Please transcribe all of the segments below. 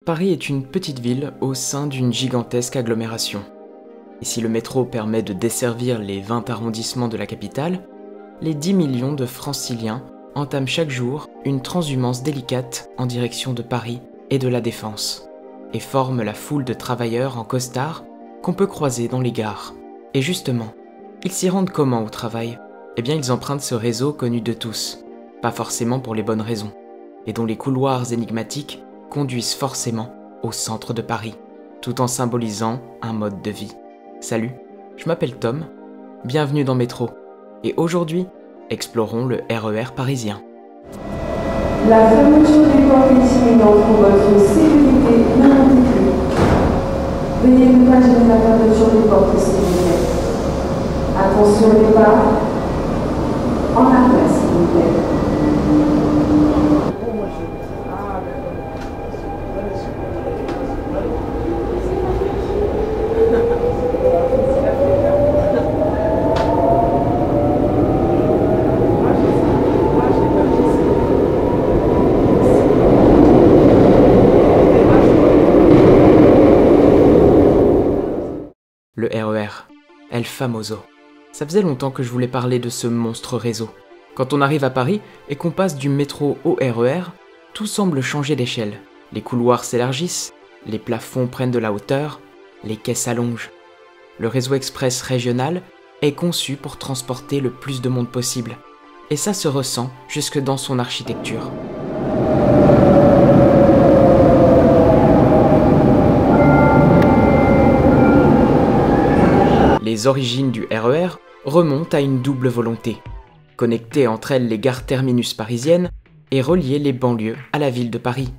Paris est une petite ville au sein d'une gigantesque agglomération. Et si le métro permet de desservir les 20 arrondissements de la capitale, les 10 millions de franciliens entament chaque jour une transhumance délicate en direction de Paris et de la Défense, et forment la foule de travailleurs en costard qu'on peut croiser dans les gares. Et justement, ils s'y rendent comment au travail ? Eh bien, ils empruntent ce réseau connu de tous, pas forcément pour les bonnes raisons, et dont les couloirs énigmatiques conduisent forcément au centre de Paris, tout en symbolisant un mode de vie. Salut, je m'appelle Tom, bienvenue dans Métro, et aujourd'hui, explorons le RER parisien. La fermeture des portes est imminente pour votre sécurité, ne montez plus. Veuillez ne pas gêner la fermeture des portes, s'il vous plaît. Attention au départ. En arrière, s'il vous plaît. Le RER, El Famoso. Ça faisait longtemps que je voulais parler de ce monstre réseau. Quand on arrive à Paris et qu'on passe du métro au RER, tout semble changer d'échelle. Les couloirs s'élargissent, les plafonds prennent de la hauteur, les quais s'allongent. Le réseau express régional est conçu pour transporter le plus de monde possible. Et ça se ressent jusque dans son architecture. Les origines du RER remontent à une double volonté, connecter entre elles les gares terminus parisiennes et relier les banlieues à la ville de Paris.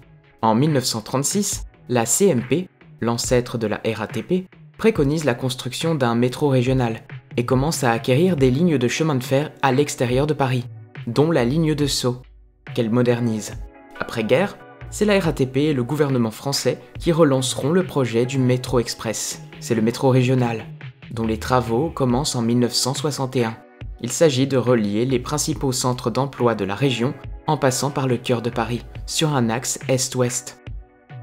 En 1936, la CMP, l'ancêtre de la RATP, préconise la construction d'un métro régional et commence à acquérir des lignes de chemin de fer à l'extérieur de Paris, dont la ligne de Sceaux, qu'elle modernise. Après-guerre, c'est la RATP et le gouvernement français qui relanceront le projet du métro express. C'est le métro régional, dont les travaux commencent en 1961. Il s'agit de relier les principaux centres d'emploi de la région en passant par le cœur de Paris, sur un axe est-ouest.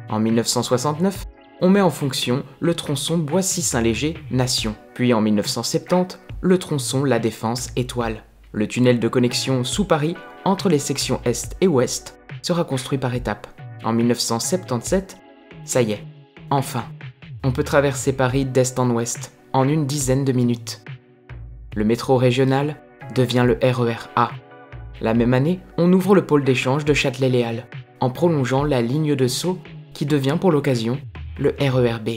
En 1969, on met en fonction le tronçon Boissy-Saint-Léger-Nation, puis en 1970, le tronçon La Défense-Étoile. Le tunnel de connexion sous Paris, entre les sections est et ouest, sera construit par étapes. En 1977, ça y est, enfin, on peut traverser Paris d'est en ouest, en une dizaine de minutes. Le métro régional devient le RER A. La même année, on ouvre le pôle d'échange de Châtelet-Les Halles, en prolongeant la ligne de Sceaux qui devient pour l'occasion le RER B.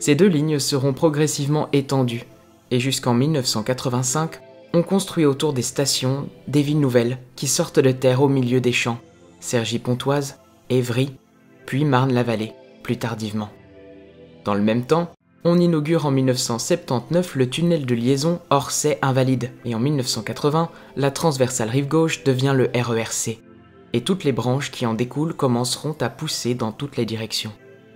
Ces deux lignes seront progressivement étendues, et jusqu'en 1985, on construit autour des stations des villes nouvelles qui sortent de terre au milieu des champs, Cergy-Pontoise, Évry, puis Marne-la-Vallée, plus tardivement. Dans le même temps, on inaugure en 1979 le tunnel de liaison Orsay-Invalides, et en 1980, la transversale rive gauche devient le RER C, et toutes les branches qui en découlent commenceront à pousser dans toutes les directions.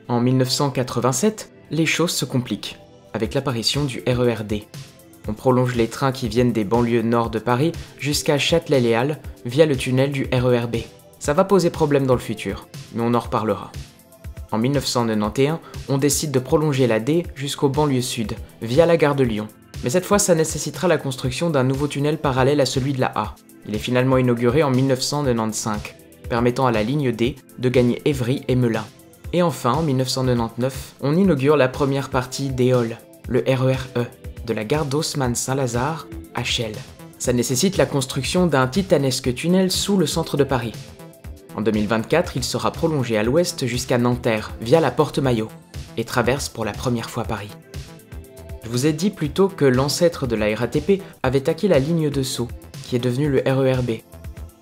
En 1987, les choses se compliquent, avec l'apparition du RER D. On prolonge les trains qui viennent des banlieues nord de Paris jusqu'à Châtelet-Les Halles via le tunnel du RER B. Ça va poser problème dans le futur, mais on en reparlera. En 1991, on décide de prolonger la D jusqu'aux banlieues sud, via la gare de Lyon. Mais cette fois, ça nécessitera la construction d'un nouveau tunnel parallèle à celui de la A. Il est finalement inauguré en 1995, permettant à la ligne D de gagner Évry et Melun. Et enfin, en 1999, on inaugure la première partie d'Éole, le RER E, de la gare d'Haussmann-Saint-Lazare à Chelles. Ça nécessite la construction d'un titanesque tunnel sous le centre de Paris. En 2024, il sera prolongé à l'ouest jusqu'à Nanterre, via la Porte Maillot, et traverse pour la première fois Paris. Je vous ai dit plus tôt que l'ancêtre de la RATP avait acquis la ligne de Sceaux, qui est devenue le RER B.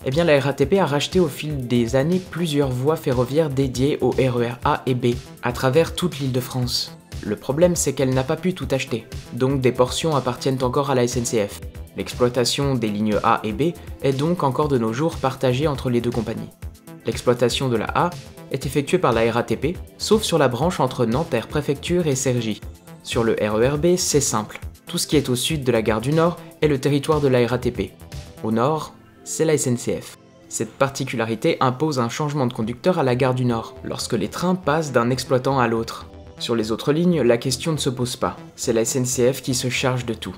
Eh bien, la RATP a racheté au fil des années plusieurs voies ferroviaires dédiées aux RER A et B, à travers toute l'Île-de-France. Le problème, c'est qu'elle n'a pas pu tout acheter, donc des portions appartiennent encore à la SNCF. L'exploitation des lignes A et B est donc encore de nos jours partagée entre les deux compagnies. L'exploitation de la A est effectuée par la RATP, sauf sur la branche entre Nanterre-Préfecture et Cergy. Sur le RER B, c'est simple. Tout ce qui est au sud de la gare du Nord est le territoire de la RATP. Au nord, c'est la SNCF. Cette particularité impose un changement de conducteur à la gare du Nord, lorsque les trains passent d'un exploitant à l'autre. Sur les autres lignes, la question ne se pose pas, c'est la SNCF qui se charge de tout.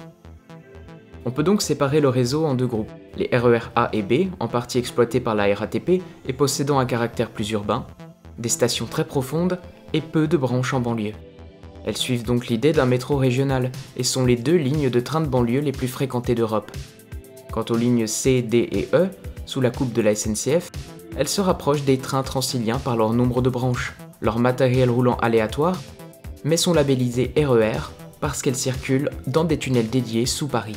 On peut donc séparer le réseau en deux groupes, les RER A et B, en partie exploités par la RATP et possédant un caractère plus urbain, des stations très profondes et peu de branches en banlieue. Elles suivent donc l'idée d'un métro régional et sont les deux lignes de train de banlieue les plus fréquentées d'Europe. Quant aux lignes C, D et E, sous la coupe de la SNCF, elles se rapprochent des trains transiliens par leur nombre de branches, leur matériel roulant aléatoire, mais sont labellisées RER parce qu'elles circulent dans des tunnels dédiés sous Paris.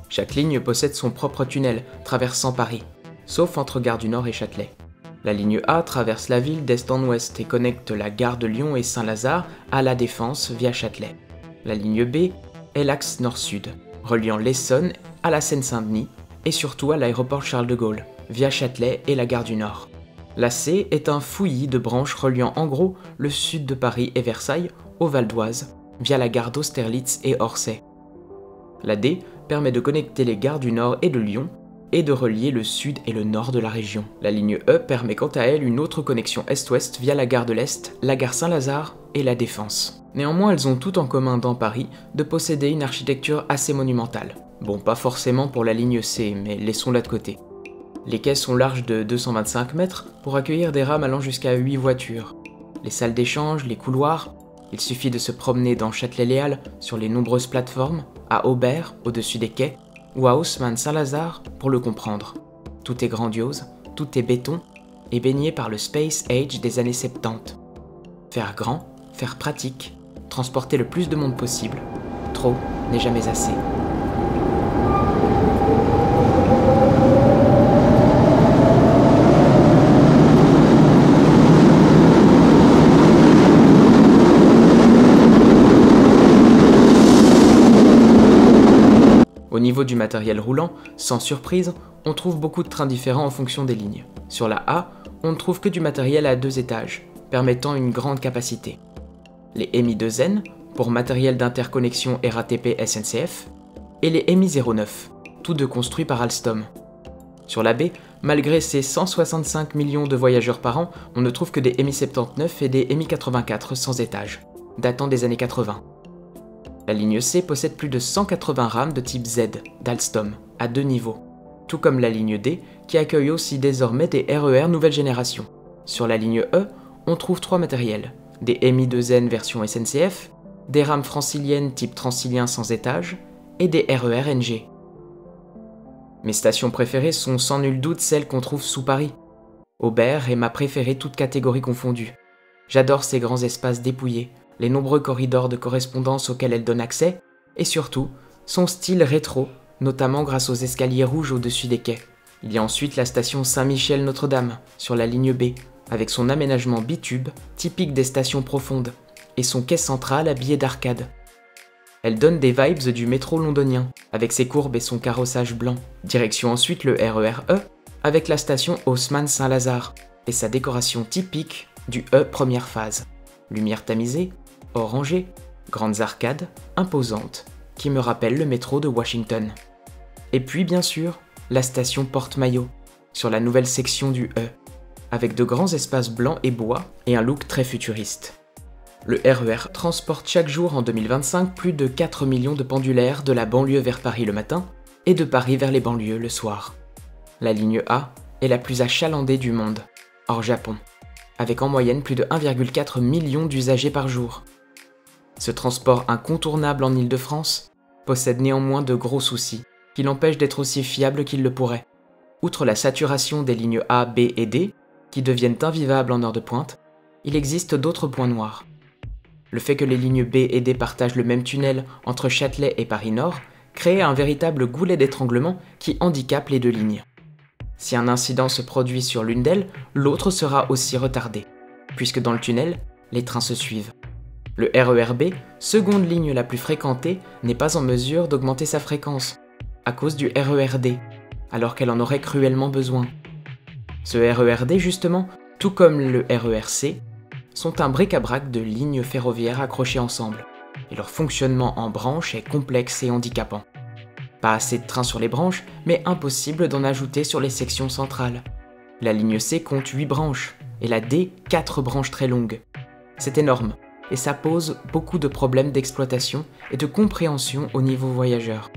Chaque ligne possède son propre tunnel traversant Paris, sauf entre Gare du Nord et Châtelet. La ligne A traverse la ville d'est en ouest et connecte la gare de Lyon et Saint-Lazare à la Défense via Châtelet. La ligne B est l'axe nord-sud, reliant l'Essonne à la Seine-Saint-Denis et surtout à l'aéroport Charles de Gaulle, via Châtelet et la gare du Nord. La C est un fouillis de branches reliant en gros le sud de Paris et Versailles au Val d'Oise, via la gare d'Austerlitz et Orsay. La D permet de connecter les gares du Nord et de Lyon, et de relier le sud et le nord de la région. La ligne E permet quant à elle une autre connexion est-ouest via la gare de l'Est, la gare Saint-Lazare et la Défense. Néanmoins, elles ont tout en commun dans Paris de posséder une architecture assez monumentale. Bon, pas forcément pour la ligne C, mais laissons-la de côté. Les quais sont larges de 225 mètres pour accueillir des rames allant jusqu'à 8 voitures. Les salles d'échange, les couloirs, il suffit de se promener dans Châtelet-Léal sur les nombreuses plateformes, à Aubert, au-dessus des quais, ou à Haussmann-Saint-Lazare pour le comprendre. Tout est grandiose, tout est béton, et baigné par le Space Age des années 70. Faire grand, faire pratique, transporter le plus de monde possible, trop n'est jamais assez. Au niveau du matériel roulant, sans surprise, on trouve beaucoup de trains différents en fonction des lignes. Sur la A, on ne trouve que du matériel à 2 étages, permettant une grande capacité. Les MI2N, pour matériel d'interconnexion RATP-SNCF, et les MI09, tous deux construits par Alstom. Sur la B, malgré ses 165 millions de voyageurs par an, on ne trouve que des MI79 et des MI84 sans étage, datant des années 80. La ligne C possède plus de 180 rames de type Z d'Alstom, à 2 niveaux, tout comme la ligne D qui accueille aussi désormais des RER nouvelle génération. Sur la ligne E, on trouve 3 matériels, des MI2N version SNCF, des rames franciliennes type transilien sans étage et des RER NG. Mes stations préférées sont sans nul doute celles qu'on trouve sous Paris. Aubert est ma préférée toute catégorie confondue. J'adore ces grands espaces dépouillés, les nombreux corridors de correspondance auxquels elle donne accès, et surtout, son style rétro, notamment grâce aux escaliers rouges au-dessus des quais. Il y a ensuite la station Saint-Michel-Notre-Dame, sur la ligne B, avec son aménagement bitube, typique des stations profondes, et son quai central habillé d'arcades. Elle donne des vibes du métro londonien, avec ses courbes et son carrossage blanc. Direction ensuite le RER E, avec la station Haussmann-Saint-Lazare, et sa décoration typique du E première phase. Lumière tamisée, orangée, grandes arcades, imposantes, qui me rappellent le métro de Washington. Et puis bien sûr, la station Porte-Maillot, sur la nouvelle section du E, avec de grands espaces blancs et bois et un look très futuriste. Le RER transporte chaque jour en 2025 plus de 4 millions de pendulaires de la banlieue vers Paris le matin et de Paris vers les banlieues le soir. La ligne A est la plus achalandée du monde, hors Japon, avec en moyenne plus de 1,4 million d'usagers par jour. Ce transport incontournable en Île-de-France possède néanmoins de gros soucis, qui l'empêchent d'être aussi fiable qu'il le pourrait. Outre la saturation des lignes A, B et D, qui deviennent invivables en heure de pointe, il existe d'autres points noirs. Le fait que les lignes B et D partagent le même tunnel entre Châtelet et Paris-Nord crée un véritable goulet d'étranglement qui handicape les deux lignes. Si un incident se produit sur l'une d'elles, l'autre sera aussi retardé, puisque dans le tunnel, les trains se suivent. Le RER-B, seconde ligne la plus fréquentée, n'est pas en mesure d'augmenter sa fréquence, à cause du RER-D, alors qu'elle en aurait cruellement besoin. Ce RER-D justement, tout comme le RER-C, sont un bric-à-brac de lignes ferroviaires accrochées ensemble, et leur fonctionnement en branche est complexe et handicapant. Pas assez de trains sur les branches, mais impossible d'en ajouter sur les sections centrales, La ligne C compte 8 branches, et la D 4 branches très longues. C'est énorme, et ça pose beaucoup de problèmes d'exploitation et de compréhension au niveau voyageur.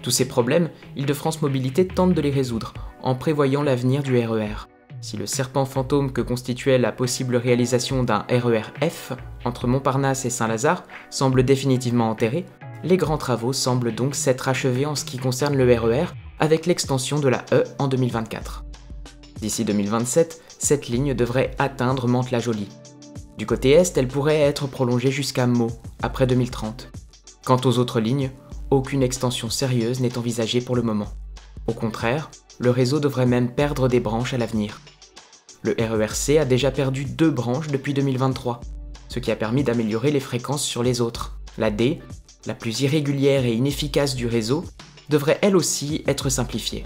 Tous ces problèmes, Île-de-France Mobilité tente de les résoudre, en prévoyant l'avenir du RER. Si le serpent fantôme que constituait la possible réalisation d'un RER F entre Montparnasse et Saint-Lazare semble définitivement enterré, les grands travaux semblent donc s'être achevés en ce qui concerne le RER, avec l'extension de la E en 2024. D'ici 2027, cette ligne devrait atteindre Mantes-la-Jolie. Du côté est, elle pourrait être prolongée jusqu'à Meaux, après 2030. Quant aux autres lignes, aucune extension sérieuse n'est envisagée pour le moment. Au contraire, le réseau devrait même perdre des branches à l'avenir. Le RER-C a déjà perdu 2 branches depuis 2023, ce qui a permis d'améliorer les fréquences sur les autres. La D, la plus irrégulière et inefficace du réseau, devrait elle aussi être simplifiée.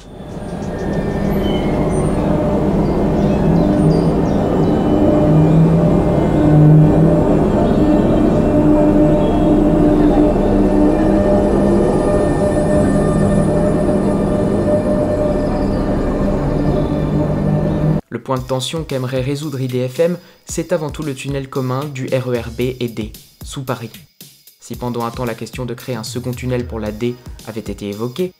Le point de tension qu'aimerait résoudre IDFM, c'est avant tout le tunnel commun du RER B et D, sous Paris. Si pendant un temps la question de créer un second tunnel pour la D avait été évoquée,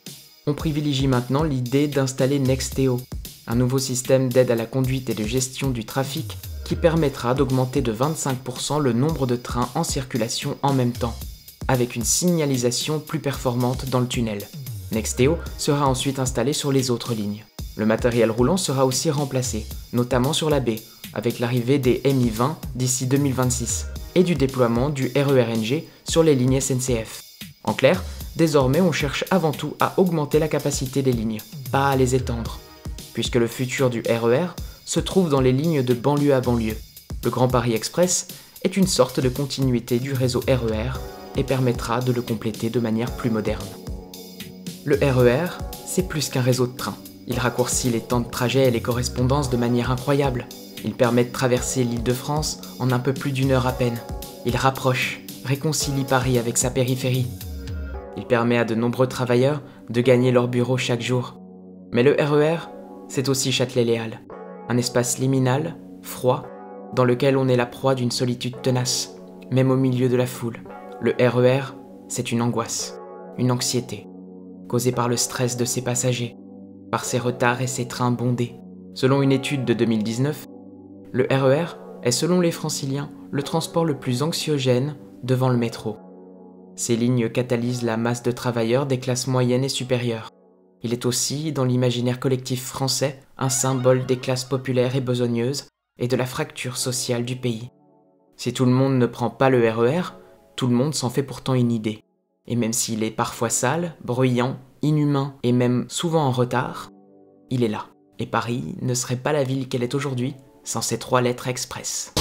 on privilégie maintenant l'idée d'installer Nexteo, un nouveau système d'aide à la conduite et de gestion du trafic qui permettra d'augmenter de 25% le nombre de trains en circulation en même temps, avec une signalisation plus performante dans le tunnel. Nexteo sera ensuite installé sur les autres lignes. Le matériel roulant sera aussi remplacé, notamment sur la B, avec l'arrivée des MI20 d'ici 2026 et du déploiement du RER-NG sur les lignes SNCF. En clair, désormais on cherche avant tout à augmenter la capacité des lignes, pas à les étendre, puisque le futur du RER se trouve dans les lignes de banlieue à banlieue. Le Grand Paris Express est une sorte de continuité du réseau RER et permettra de le compléter de manière plus moderne. Le RER, c'est plus qu'un réseau de trains. Il raccourcit les temps de trajet et les correspondances de manière incroyable. Il permet de traverser l'Île-de-France en un peu plus d'1 heure à peine. Il rapproche, réconcilie Paris avec sa périphérie. Il permet à de nombreux travailleurs de gagner leur bureau chaque jour. Mais le RER, c'est aussi Châtelet-Léal. Un espace liminal, froid, dans lequel on est la proie d'une solitude tenace, même au milieu de la foule. Le RER, c'est une angoisse, une anxiété, causée par le stress de ses passagers, par ses retards et ses trains bondés. Selon une étude de 2019, le RER est, selon les Franciliens, le transport le plus anxiogène devant le métro. Ces lignes catalysent la masse de travailleurs des classes moyennes et supérieures. Il est aussi, dans l'imaginaire collectif français, un symbole des classes populaires et besogneuses et de la fracture sociale du pays. Si tout le monde ne prend pas le RER, tout le monde s'en fait pourtant une idée. Et même s'il est parfois sale, bruyant, inhumain et même souvent en retard, il est là. Et Paris ne serait pas la ville qu'elle est aujourd'hui sans ces 3 lettres express.